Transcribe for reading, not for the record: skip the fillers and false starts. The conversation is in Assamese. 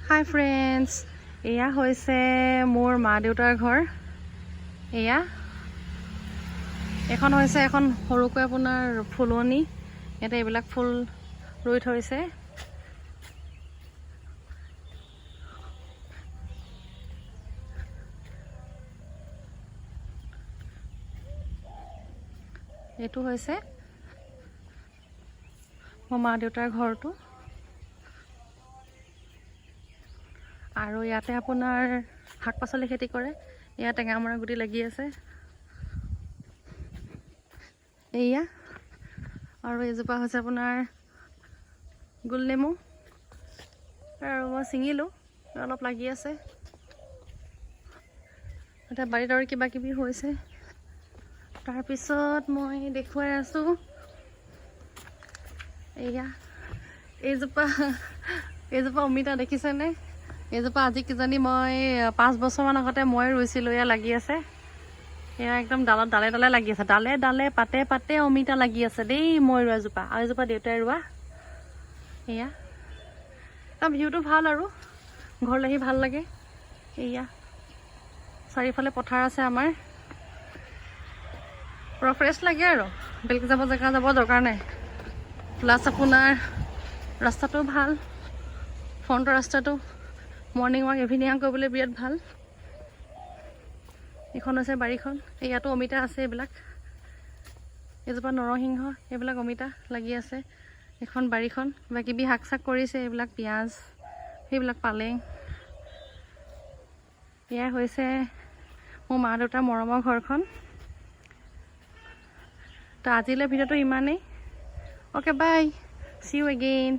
হাই ফ্ৰেণ্ডছ, এয়া হৈছে মোৰ মা দেউতাৰ ঘৰ। এয়া এখন হৈছে এখন সৰুকৈ আপোনাৰ ফুলনি। ইয়াতে এইবিলাক ফুল ৰুই থৈছে। এইটো হৈছে মোৰ মা দেউতাৰ ঘৰটো। আৰু ইয়াতে আপোনাৰ শাক পাচলি খেতি কৰে। ইয়াত টেঙামৰা গুটি লাগি আছে। এয়া আৰু এইজোপা হৈছে আপোনাৰ গোলনেমু, আৰু মই ছিঙিলোঁ, অলপ লাগি আছে। এতিয়া বাৰীত আৰু কিবা কিবি হৈছে। তাৰপিছত মই দেখুৱাই আছোঁ, এয়া এইজোপা অমিতা দেখিছেনে? এইজোপা আজি কিজানি মই 5 বছৰমান আগতে মই ৰুইছিলোঁ। এয়া লাগি আছে, এয়া একদম ডালে ডালে লাগি আছে, ডালে ডালে পাতে পাতে অমিতা লাগি আছে দেই। মই ৰোৱা জোপা, আৰু এজোপা দেউতাই ৰোৱা। এয়া তাৰ ভিউটো ভাল, আৰু ঘৰলৈ আহি ভাল লাগে। এয়া চাৰিওফালে পথাৰ আছে আমাৰ, পুৰা ফ্ৰেছ লাগে আৰু বেলেগ জেগা যাব দৰকাৰ নাই। প্লাছ আপোনাৰ ৰাস্তাটো ভাল, ফ্ৰণ্টৰ ৰাস্তাটো মৰ্ণিং ৱাক ইভিনিং ৱাক কৰিবলৈ বিৰাট ভাল। এইখন হৈছে বাৰীখন, ইয়াতো অমিতা আছে। এইবিলাক এজোপা নৰসিংহ, এইবিলাক অমিতা লাগি আছে। এখন বাৰীখন কিবা কিবি শাক চাক কৰিছে, এইবিলাক পিঁয়াজ, সেইবিলাক পালেং। এয়াই হৈছে মোৰ মা দেউতাৰ মৰমৰ ঘৰখন। তো আজিলৈ ভিডিঅ'টো ইমানেই। Okay bye, see you again.